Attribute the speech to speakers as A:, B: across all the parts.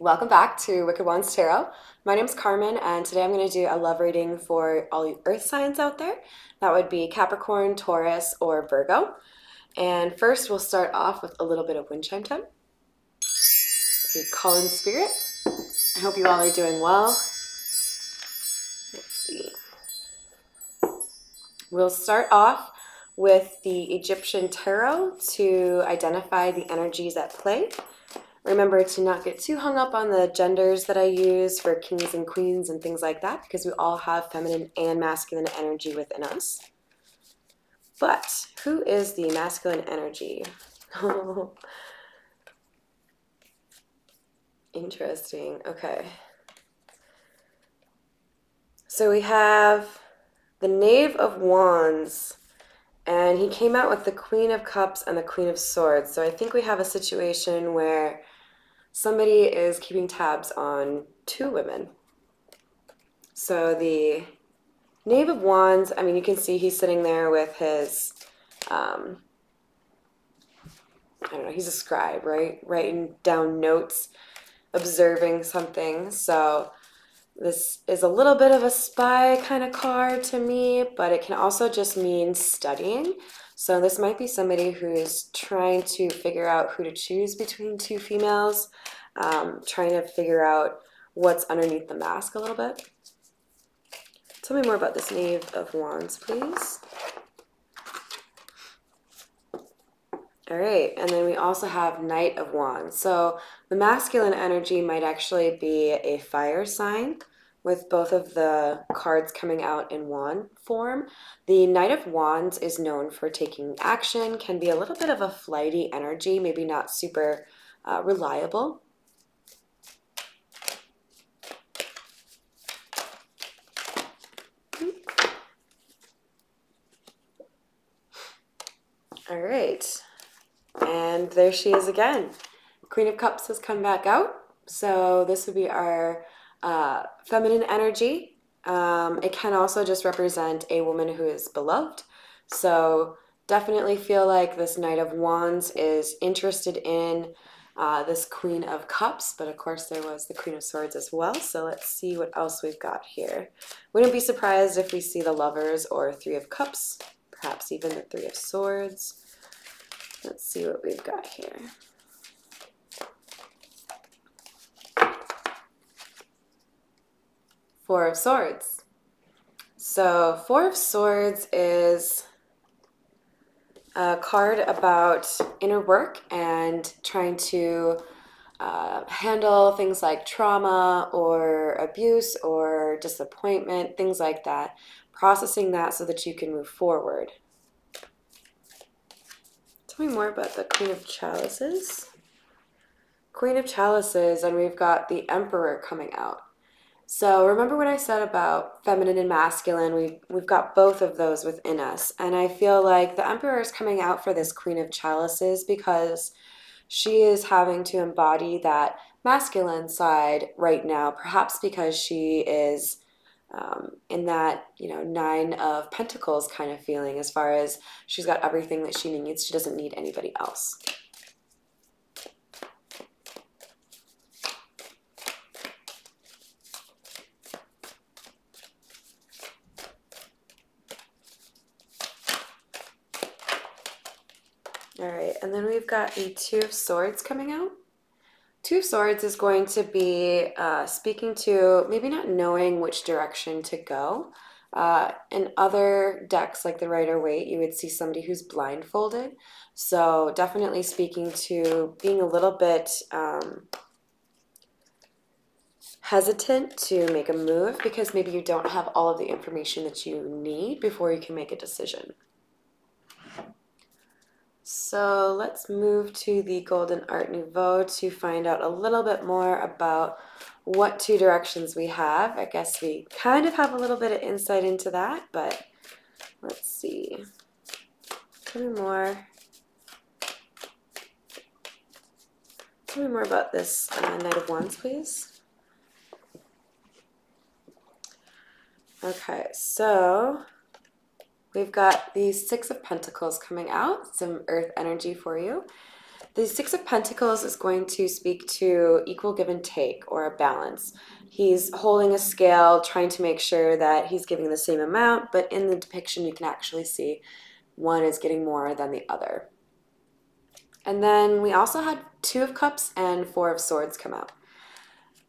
A: Welcome back to Wicked Wands Tarot. My name's Carmen, and today I'm going to do a love reading for all you earth signs out there. That would be Capricorn, Taurus, or Virgo. And first, we'll start off with a little bit of wind chime time. So call in spirit. I hope you all are doing well. Let's see. We'll start off with the Egyptian tarot to identify the energies at play. Remember to not get too hung up on the genders that I use for kings and queens and things like that, because we all have feminine and masculine energy within us. But who is the masculine energy? Interesting. Okay. So we have the Knave of Wands, and he came out with the Queen of Cups and the Queen of Swords. So I think we have a situation where somebody is keeping tabs on two women. So the Knave of Wands, I mean, you can see he's sitting there with his, I don't know, he's a scribe, right? Writing down notes, observing something. So this is a little bit of a spy kind of card to me, but it can also just mean studying. So this might be somebody who is trying to figure out who to choose between two females, trying to figure out what's underneath the mask a little bit. Tell me more about this Knave of Wands, please. All right, and then we also have Knight of Wands. So the masculine energy might actually be a fire sign, with both of the cards coming out in wand form. The Knight of Wands is known for taking action, can be a little bit of a flighty energy, maybe not super reliable. All right, and there she is again. Queen of Cups has come back out, so this would be our feminine energy. It can also just represent a woman who is beloved. So definitely feel like this Knight of Wands is interested in this Queen of Cups, but of course there was the Queen of Swords as well. So let's see what else we've got here. Wouldn't be surprised if we see the Lovers or Three of Cups, perhaps even the Three of Swords. Let's see what we've got here. Four of Swords. So Four of Swords is a card about inner work and trying to handle things like trauma or abuse or disappointment, things like that. Processing that so that you can move forward. Tell me more about the Queen of Chalices. Queen of Chalices, and we've got the Emperor coming out. So remember what I said about feminine and masculine, we've got both of those within us. And I feel like the Emperor is coming out for this Queen of Chalices because she is having to embody that masculine side right now, perhaps because she is in that, Nine of Pentacles kind of feeling, as far as she's got everything that she needs. She doesn't need anybody else. All right, and then we've got the Two of Swords coming out. Two of Swords is going to be speaking to maybe not knowing which direction to go. In other decks, like the Rider-Waite, you would see somebody who's blindfolded. So definitely speaking to being a little bit hesitant to make a move because maybe you don't have all of the information that you need before you can make a decision. So let's move to the Golden Art Nouveau to find out a little bit more about what two directions we have. I guess we kind of have a little bit of insight into that, but let's see. Tell me more. Tell me more about this Knight of Wands, please. Okay, so we've got the Six of Pentacles coming out, some earth energy for you. The Six of Pentacles is going to speak to equal give and take, or a balance. He's holding a scale, trying to make sure that he's giving the same amount, but in the depiction you can actually see one is getting more than the other. And then we also had Two of Cups and Four of Swords come out.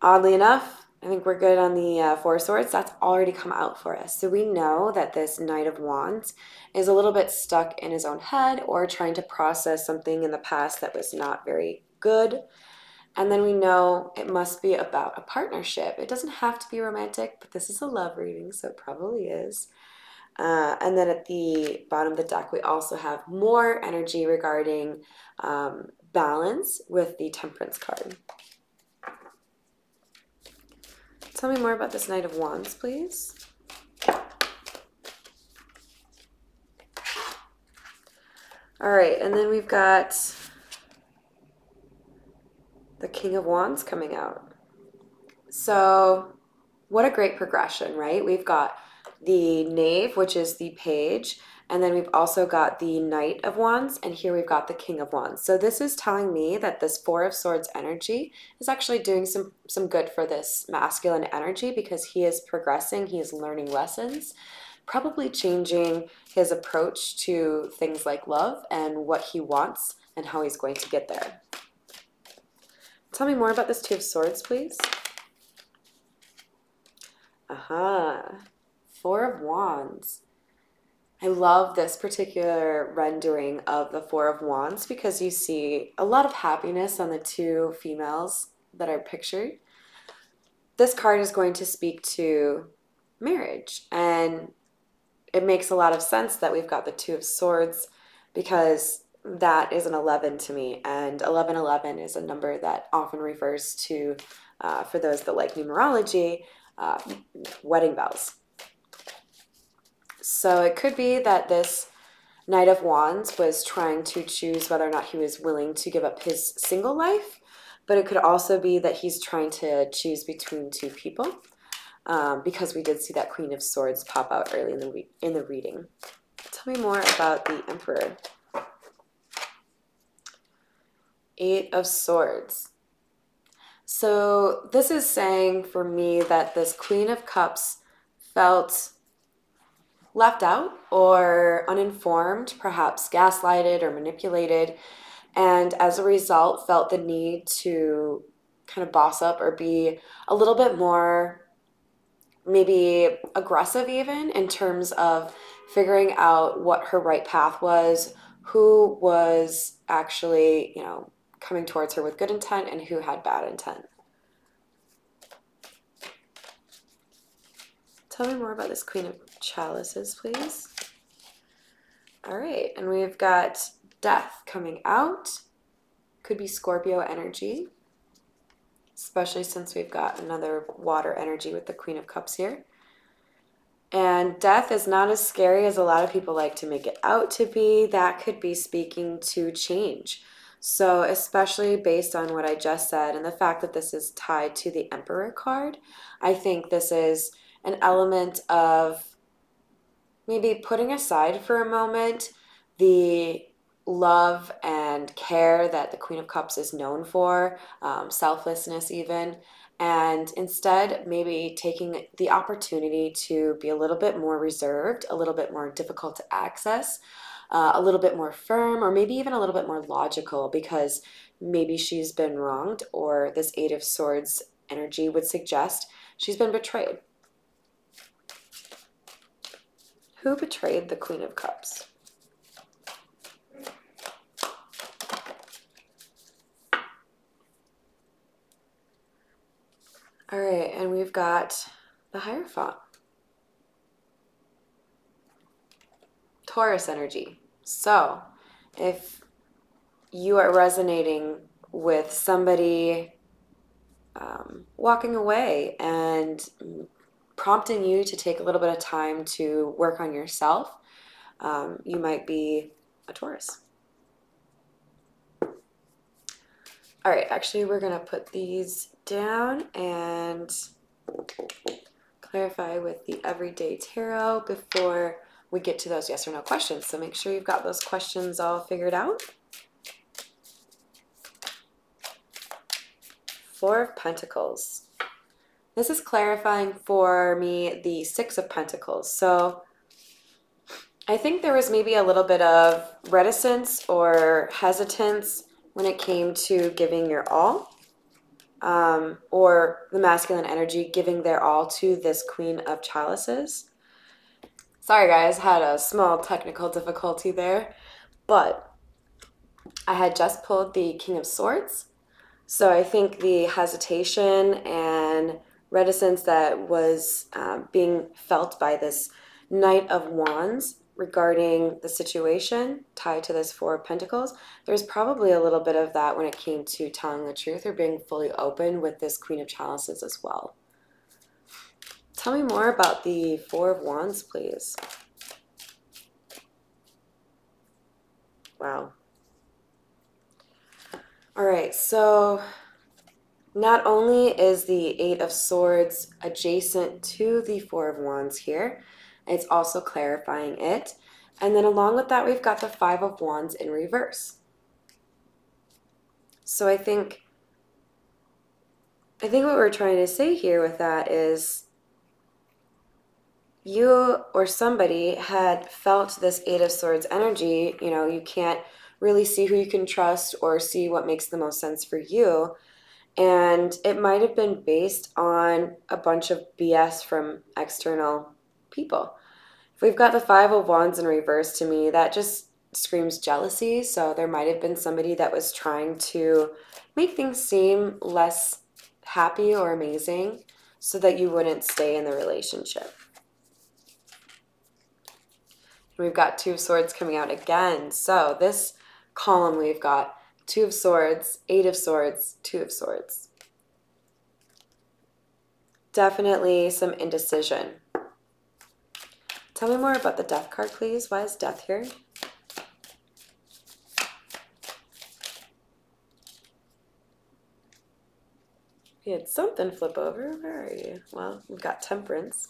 A: Oddly enough, I think we're good on the Four of Swords. That's already come out for us. So we know that this Knight of Wands is a little bit stuck in his own head or trying to process something in the past that was not very good. And then we know it must be about a partnership. It doesn't have to be romantic, but this is a love reading, so it probably is. And then at the bottom of the deck, we also have more energy regarding balance with the Temperance card. Tell me more about this Knight of Wands, please. All right, and then we've got the King of Wands coming out. So what a great progression, right? We've got the Knave, which is the Page, and then we've also got the Knight of Wands, and here we've got the King of Wands. So this is telling me that this Four of Swords energy is actually doing some good for this masculine energy, because he is progressing, he is learning lessons, probably changing his approach to things like love and what he wants and how he's going to get there. Tell me more about this Two of Swords, please. Aha. Four of Wands. I love this particular rendering of the Four of Wands because you see a lot of happiness on the two females that are pictured. This card is going to speak to marriage, and it makes a lot of sense that we've got the Two of Swords because that is an 11 to me, and 1111 is a number that often refers to, for those that like numerology, wedding bells. So it could be that this Knight of Wands was trying to choose whether or not he was willing to give up his single life, but it could also be that he's trying to choose between two people, because we did see that Queen of Swords pop out early in the reading. Tell me more about the Emperor. Eight of Swords. So this is saying for me that this Queen of Cups felt left out or uninformed, perhaps gaslighted or manipulated, and as a result felt the need to kind of boss up or be a little bit more maybe aggressive even in terms of figuring out what her right path was, who was actually, you know, coming towards her with good intent and who had bad intent. Tell me more about this Queen of Chalices, please. All right, and we've got Death coming out. Could be Scorpio energy, especially since we've got another water energy with the Queen of Cups here. And Death is not as scary as a lot of people like to make it out to be. That could be speaking to change. So especially based on what I just said and the fact that this is tied to the Emperor card, I think this is an element of maybe putting aside for a moment the love and care that the Queen of Cups is known for, selflessness even, and instead maybe taking the opportunity to be a little bit more reserved, a little bit more difficult to access, a little bit more firm, or maybe even a little bit more logical because maybe she's been wronged, or this Eight of Swords energy would suggest she's been betrayed. Who betrayed the Queen of Cups? All right, and we've got the Hierophant. Taurus energy. So if you are resonating with somebody walking away and prompting you to take a little bit of time to work on yourself, you might be a Taurus. All right, actually, we're going to put these down and clarify with the Everyday Tarot before we get to those yes or no questions. So make sure you've got those questions all figured out. Four of Pentacles. This is clarifying for me the Six of Pentacles. So I think there was maybe a little bit of reticence or hesitance when it came to giving your all, or the masculine energy giving their all to this Queen of Chalices. Sorry guys, had a small technical difficulty there, but I had just pulled the King of Swords. So I think the hesitation and reticence that was being felt by this Knight of Wands regarding the situation tied to this Four of Pentacles, there's probably a little bit of that when it came to telling the truth or being fully open with this Queen of Chalices as well. Tell me more about the Four of Wands, please. Wow. All right, so not only is the Eight of Swords adjacent to the Four of Wands here, it's also clarifying it. And then along with that, we've got the Five of Wands in reverse. So I think what we're trying to say here with that is you or somebody had felt this Eight of Swords energy. You know, you can't really see who you can trust or see what makes the most sense for you. And it might have been based on a bunch of BS from external people. If we've got the Five of Wands in reverse, to me, that just screams jealousy. So there might have been somebody that was trying to make things seem less happy or amazing so that you wouldn't stay in the relationship. We've got Two of Swords coming out again. So this column, we've got Two of Swords, Eight of Swords, Two of Swords. Definitely some indecision. Tell me more about the Death card, please. Why is Death here? We had something flip over. Where are you? Well, we've got Temperance.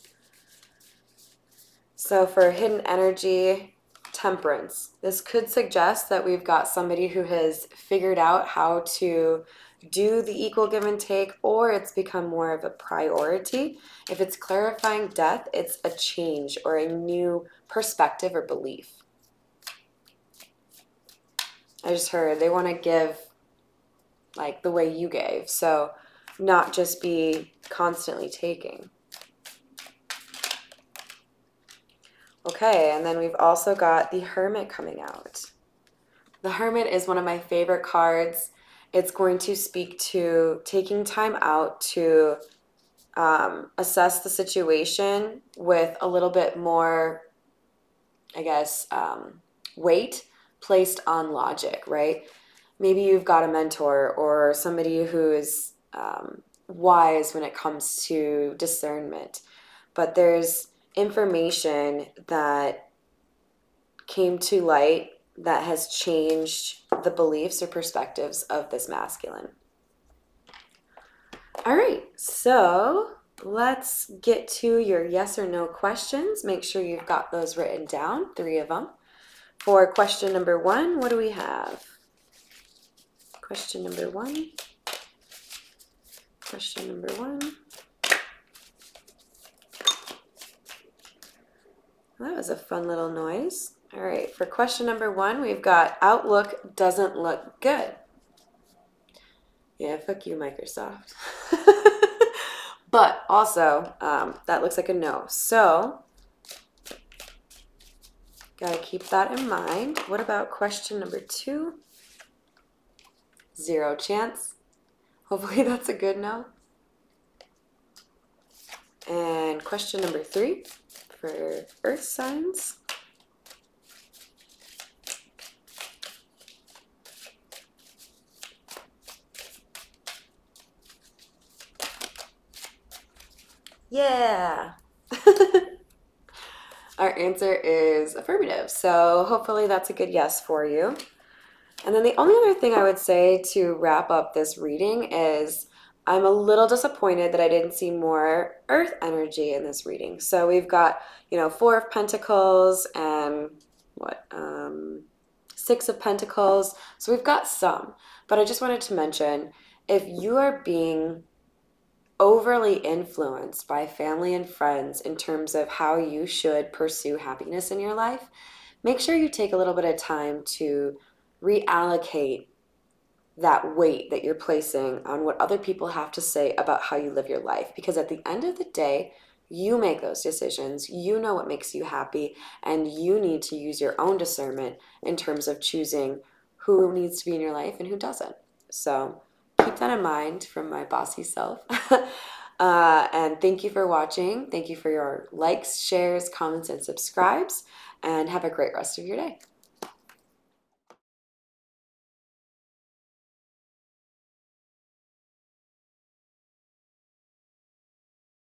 A: So for hidden energy, Temperance. This could suggest that we've got somebody who has figured out how to do the equal give and take, or it's become more of a priority. If it's clarifying Death, it's a change or a new perspective or belief. I just heard they want to give like the way you gave, so not just be constantly taking. Okay, and then we've also got the Hermit coming out. The Hermit is one of my favorite cards. It's going to speak to taking time out to assess the situation with a little bit more, I guess, weight placed on logic, right? Maybe you've got a mentor or somebody who is wise when it comes to discernment, but there's information that came to light that has changed the beliefs or perspectives of this masculine. All right, so let's get to your yes or no questions. Make sure you've got those written down, 3 of them. For question number 1, what do we have? Question number 1. Question number 1. That was a fun little noise. All right, for question number 1, we've got outlook doesn't look good. Yeah, fuck you, Microsoft. But also, that looks like a no. So, gotta keep that in mind. What about question number 2? 0 chance. Hopefully that's a good no. And question number 3 for earth signs. Yeah. Our answer is affirmative. So hopefully that's a good yes for you. And then the only other thing I would say to wrap up this reading is I'm a little disappointed that I didn't see more earth energy in this reading. So we've got, 4 of Pentacles and what, 6 of Pentacles. So we've got some, but I just wanted to mention if you are being overly influenced by family and friends in terms of how you should pursue happiness in your life, make sure you take a little bit of time to reallocate that weight that you're placing on what other people have to say about how you live your life. Because at the end of the day, you make those decisions. You know what makes you happy, and you need to use your own discernment in terms of choosing who needs to be in your life and who doesn't. So keep that in mind from my bossy self. And thank you for watching. Thank you for your likes, shares, comments, and subscribes. And have a great rest of your day.